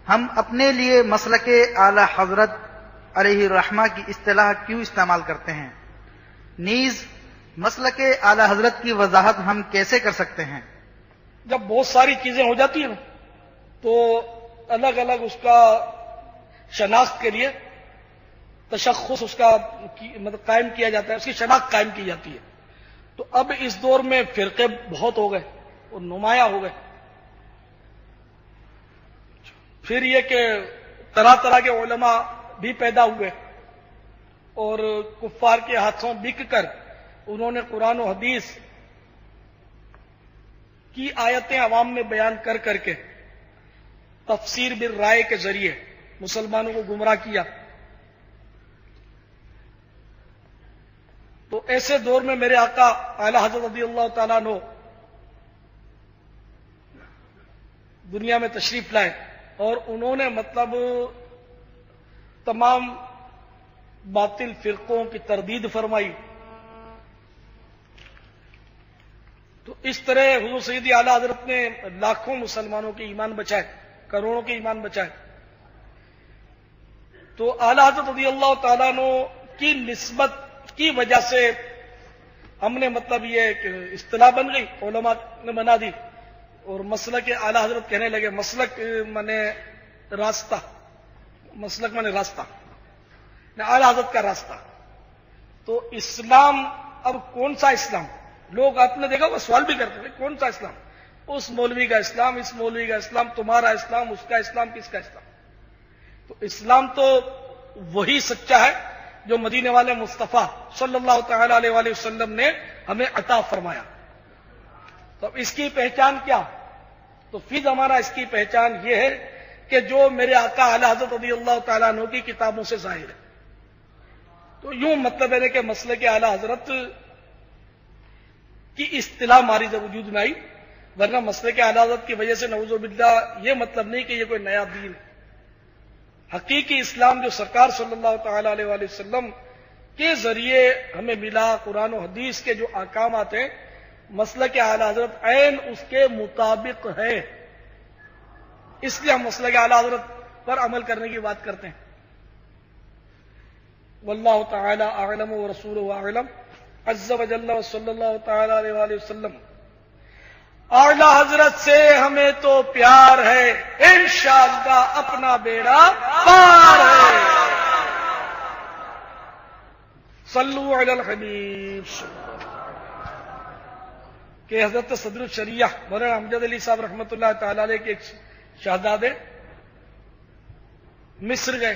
ہم اپنے لیے مسلک اعلی حضرت علیہ الرحمہ کی اصطلاح کیوں استعمال کرتے ہیں؟ نیز مسلک اعلی حضرت کی وضاحت ہم کیسے کر سکتے ہیں؟ جب بہت ساری چیزیں ہو جاتی ہیں نا تو الگ الگ اس کا شناخت کے لیے تشخص اس کا مطلب قائم کیا جاتا ہے، اس کی شناخت قائم کی جاتی ہے۔ تو اب اس دور میں فرقے بہت ہو گئے اور نمایاں ہو گئے۔ پھر یہ کہ طرح طرح کے علماء بھی پیدا ہوئے اور کفار کے ہاتھوں بک کر انہوں نے قرآن و حدیث کی آیتیں عوام میں بیان کر کر کے تفسیر بالرائے کے ذریعے مسلمانوں کو گمراہ کیا۔ تو ایسے دور میں میرے آقا اعلی حضرت رضی اللہ تعالیٰ عنہ دنیا میں تشریف لائے اور انہوں نے مطلب تمام باطل فرقوں کی تردید فرمائی۔ تو اس طرح حضور سیدی اعلی حضرت نے لاکھوں مسلمانوں کے ایمان بچائے، کروڑوں کے ایمان بچائے۔ تو اعلی حضرت رضی اللہ تعالیٰ عنہ کی نسبت کی وجہ سے ہم نے مطلب یہ کہ اصطلاح بن گئی، علماء نے بنا دی اور مسلک اعلی حضرت کہنے لگے۔ مسلک مانے راستہ، مسلک مانے راستہ، اعلی حضرت کا راستہ۔ تو اسلام اب کون سا اسلام؟ لوگ آپ نے دیکھا وہ سوال بھی کرتے ہیں کون سا اسلام؟ اس مولوی کا اسلام، اس مولوی کا اسلام، تمہارا اسلام، اس کا اسلام، کس کا اسلام؟ تو اسلام تو وہی سچا ہے جو مدینے والے مصطفیٰ صلی اللہ تعالی علیہ وآلہ وسلم نے ہمیں عطا فرمایا۔ تو اب اس کی پہچان کیا؟ تو فی زمانہ اس کی پہچان یہ ہے کہ جو میرے آقا اعلی حضرت رضی اللہ تعالیٰ عنہ کی کتابوں سے ظاہر ہے۔ تو یوں مطلب ہے کہ مسلک اعلی حضرت کی اصطلاح ہماری وجود میں آئی، ورنہ مسلک اعلی حضرت کی وجہ سے نعوذ باللہ یہ مطلب نہیں کہ یہ کوئی نیا دین ہے۔ حقیقی اسلام جو سرکار صلی اللہ تعالی علیہ وآلہ وسلم کے ذریعے ہمیں ملا، قرآن و حدیث کے جو احکامات ہیں، مسلک اعلی حضرت عین اس کے مطابق ہے۔ اس لیے ہم مسلک اعلی حضرت پر عمل کرنے کی بات کرتے ہیں۔ واللہ تعالی اعلم ورسولہ اعلم عز وجل وصلی اللہ تعالی علیہ وآلہ وسلم۔ اعلی حضرت سے ہمیں تو پیار ہے، انشاءاللہ اپنا بیڑا پار ہے۔ صلو علی الحبیب کہ حضرت صدر الشریعہ مولانا امجد علی صاحب رحمۃ اللہ تعالی علیہ کے ایک شہزادے مصر گئے،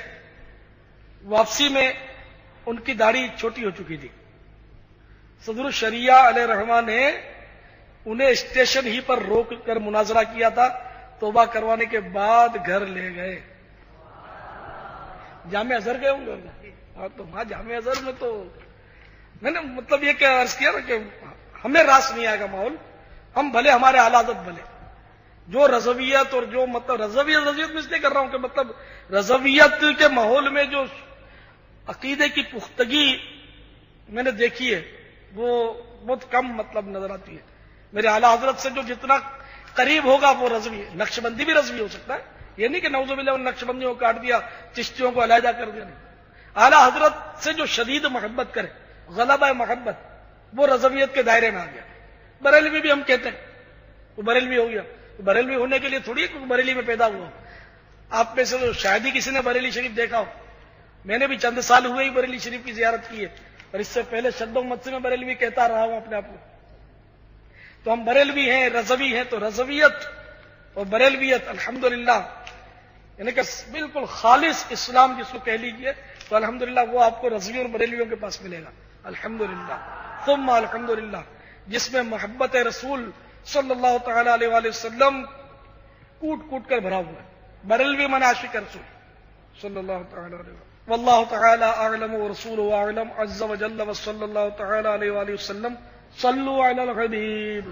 واپسی میں ان کی داڑھی چھوٹی ہو چکی تھی۔ صدر الشریعہ علیہ الرحمہ نے انہیں اسٹیشن ہی پر روک کر مناظرہ کیا تھا، توبہ کروانے کے بعد گھر لے گئے۔ جامع ازہر گئے ہوں گے؟ ہاں، تو وہاں جامع ازہر میں تو میں نے مطلب یہ کیا عرض کیا نا کہ ہمیں راس نہیں آئے گا ماحول، ہم بھلے ہمارے حالات بھلے، جو رضویت اور جو مطلب رضویت میں اس لیے کر رہا ہوں کہ مطلب رضویت کے ماحول میں جو عقیدے کی پختگی میں نے دیکھی ہے وہ بہت کم مطلب نظر آتی ہے۔ میرے اعلی حضرت سے جو جتنا قریب ہوگا وہ رضوی ہے۔ نقش بندی بھی رضوی ہو سکتا ہے، یہ نہیں کہ نعوذ باللہ ان نقش بندیوں کو کاٹ دیا، چشتیوں کو علیحدہ کر دیا، نہیں۔ اعلی حضرت سے جو شدید محبت کرے، غلبہ محبت، وہ رضویت کے دائرے میں آ گیا۔ بریلوی بھی ہم کہتے ہیں، وہ بریلوی ہو گیا۔ بریلوی ہونے کے لیے تھوڑی بریلی میں پیدا ہوا۔ آپ میں سے تو شاید ہی کسی نے بریلی شریف دیکھا ہو۔ میں نے بھی چند سال ہوئے ہی بریلی شریف کی زیارت کی ہے، اور اس سے پہلے شد و مت سے میں بریلوی کہتا رہا ہوں اپنے آپ کو۔ تو ہم بریلوی ہیں، رضوی ہیں، تو رضویت اور بریلویت الحمدللہ یعنی کہ بالکل خالص اسلام جس کو کہہ لیجیے، تو الحمدللہ وہ آپ کو رضوی اور بریلویوں کے پاس ملے گا الحمدللہ ثم الحمدللہ، جس میں محبت رسول صلی اللہ تعالی علیہ وآلہ وسلم کوٹ کوٹ کر بھرا ہوا ہے۔ بریلوی من عاشق رسول صلی اللہ تعالی علیہ وسلم۔ واللہ تعالی اعلم ورسولہ اعلم عز وجل وصلی اللہ تعالی علیہ وآلہ وسلم۔ صلوا علی الحبیب۔